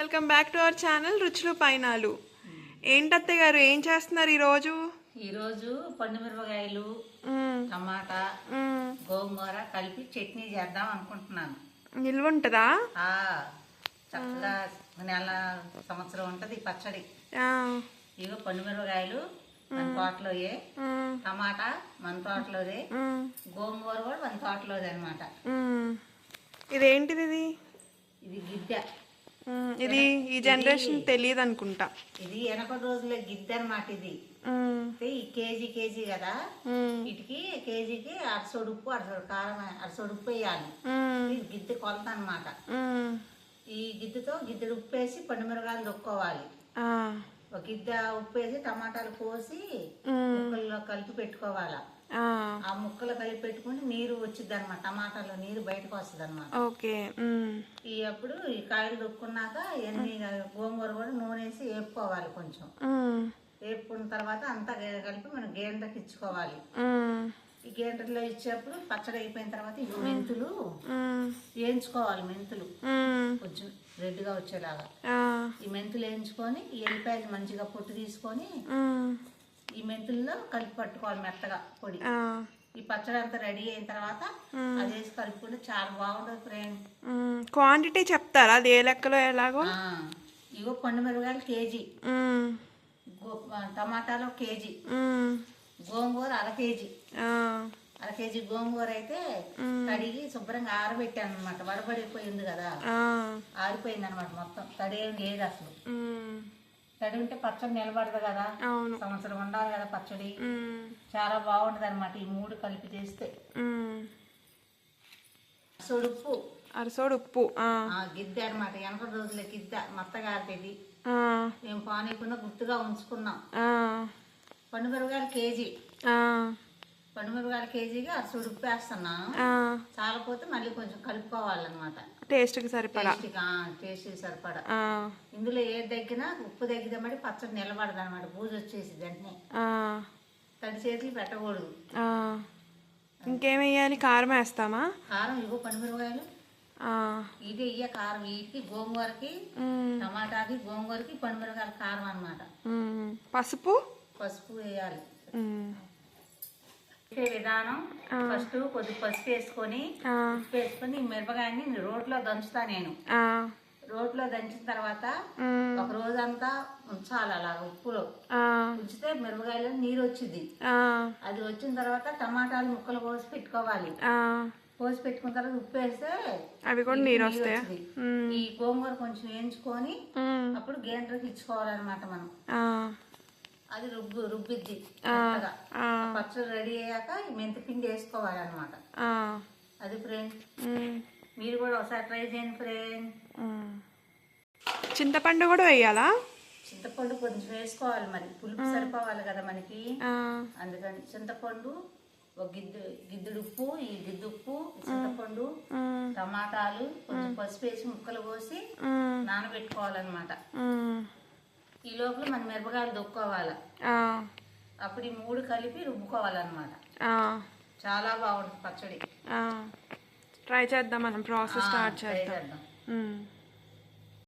Welcome back to our channel రుచులు పైనాలు. ఏంటత్తయ్య గారు ఏం చేస్తున్నారు ఈరోజు పండు మిరపకాయలు, టమాటా, గోంగూర కలిపి చట్నీ చేద్దాం అనుకుంటున్నాను. నిల్వ ఉంటుందా? చక్కగా నెల సంవత్సరం ఉంటది ఈ పచ్చడి. ఇగో పండు మిరపకాయలు మన తోటలోయే, టమాటా మన తోటలోదే, గోంగూర కూడా మన తోటలోదే అనమాట. ఇదేంటిది? ఇది గిద్దె. ఇది ఈ జనరేషన్ తెలియదు అనుకుంటా. ఇది వెనక రోజుల్లో గిద్దె అనమాట. ఇది ఈ కేజీ కదా, వీటికి కేజీకి అరసోడు ఉప్పు, అరసోడు కారం, అరసోడు ఉప్పు వేయాలి. ఇది గిద్దె కొలత అనమాట. ఈ గిద్దెతో గిద్దెడు ఉప్పు వేసి పండు మిరపకాయలు దొక్కోవాలి. ఒక గిద్దె ఉప్పు వేసి టమాటాలు కోసి ముక్కల్లో కలిపి పెట్టుకోవాలా. ఆ ముక్కలు కలిపి పెట్టుకుని నీరు వచ్చింది అనమాట. టమాటాలో నీరు బయటకు వస్తుంది అనమాట. ఈ అప్పుడు ఈ కాయలు దొక్కున్నాక ఎన్ని గోంగూర కూడా నూనె వేసి వేపుకోవాలి. కొంచెం వేపుకున్న తర్వాత అంతా కలిపి మనం గేంటకి ఇచ్చుకోవాలి. ఈ గేంటలో ఇచ్చేప్పుడు పచ్చడి అయిపోయిన తర్వాత ఈ మెంతులు వేయించుకోవాలి. మెంతులు కొంచెం రెడ్గా వచ్చేలాగా ఈ మెంతులు వేయించుకొని ఈ ఎల్లిపాయలు మంచిగా పొట్టు తీసుకొని ఈ మెంతుల్లో కలిపి పట్టుకోవాలి మెత్తగా పొడి. ఈ పచ్చడి అంతా రెడీ అయిన తర్వాత అది వేసి కలుపుకుంటే చాలా బాగుంటుంది ఫ్రెండ్. క్వాంటిటీ చెప్తారా? అది ఏ లెక్కలో ఎలాగో? ఇగో పండు మిరపకాయలు కేజీ, టమాటాలు కేజీ, గోంగూర అర కేజీ గోంగూర అయితే కడిగి శుభ్రంగా ఆరబెట్టాను అనమాట. వడబడిపోయింది కదా, ఆరిపోయింది అనమాట మొత్తం. తడి ఏం లేదు అసలు. తడి ఉంటే పచ్చడి నిలబడదు కదా, సంవత్సరం ఉండాలి కదా పచ్చడి. చాలా బాగుంటది అనమాట ఈ మూడు కలిపి చేస్తే. అరసోడు ఉప్పు గిద్దె అనమాట. వెనక రోజుల గిద్దె మత్తగారిది. మేము పానీయకుండా గుర్తుగా ఉంచుకున్నాం. పండు మిరపకాయలు కేజీ, పండు మిరపకాయలు కేజీకి అరసోడు ఉప్పు వేస్తున్నాను. చాలపోతే మళ్ళీ కొంచెం కలుపుకోవాలన్నమాట. టేస్ట్కి సరిపడా. ఇందులో ఏది తగ్గినా ఉప్పు తగ్గిదమ్మడి పచ్చడి నిలబడదు అనమాట. బూజు వచ్చేసి వెంటనే తడి చేతులు పెట్టకూడదు. ఇంకేం వేయాలి? కారం వేస్తామా? కారం ఇగో పండు మిరపకాయలు ఇది ఇయ్య కారం. వీటికి గోంగూరకి, టమాటాకి, గోంగూరకి పండు మిరపకాయలు కారం అనమాట. పసుపు వేయాలి. విధానం ఫస్ట్ కొద్ది పసుపు వేసుకొని ఉప్పు వేసుకొని మిరపకాయని రోట్లో దంచుతా నేను. రోట్లో దంచిన తర్వాత ఒక రోజంతా ఉంచాలి అలాగా ఉప్పులో ఉంచితే మిరపకాయలో నీరు వచ్చింది. అది వచ్చిన తర్వాత టమాటాలు ముక్కలు కోసి పెట్టుకోవాలి. కోసి పెట్టుకున్న తర్వాత ఉప్పు వేస్తే అవి కూడా నీరు వస్తాయి. ఈ గోంగూర కొంచెం వేయించుకొని అప్పుడు గేంటకి ఇచ్చుకోవాలన్నమాట మనం. అది రుబ్బిద్ది. పచ్చడి రెడీ అయ్యాక మెంతి పిండి వేసుకోవాలన్నమాట. అది ఫ్రెండ్, మీరు కూడా ఒకసారి ట్రై చేయండి ఫ్రెండ్. చింతపండు కూడా వేయాలా? చింతపండు కొంచెం వేసుకోవాలి, మరి పులుపు సరిపోవాలి కదా మనకి. అందుకని చింతపండు, ఒక గిద్దెడు ఉప్పు, ఈ గిద్దె ఉప్పు, చింతపండు, టమాటాలు, కొంచెం పసుపు వేసి ముక్కలు కోసి నానబెట్టుకోవాలన్నమాట. ఈ లోపల మన మిరపకాయలు దొక్కోవాలి. అప్పుడు ఈ మూడు కలిపి రుబ్బుకోవాలన్నమాట. చాలా బాగుంటుంది పచ్చడి. ట్రై చేద్దాం, మనం ప్రాసెస్ స్టార్ట్ చేద్దాం.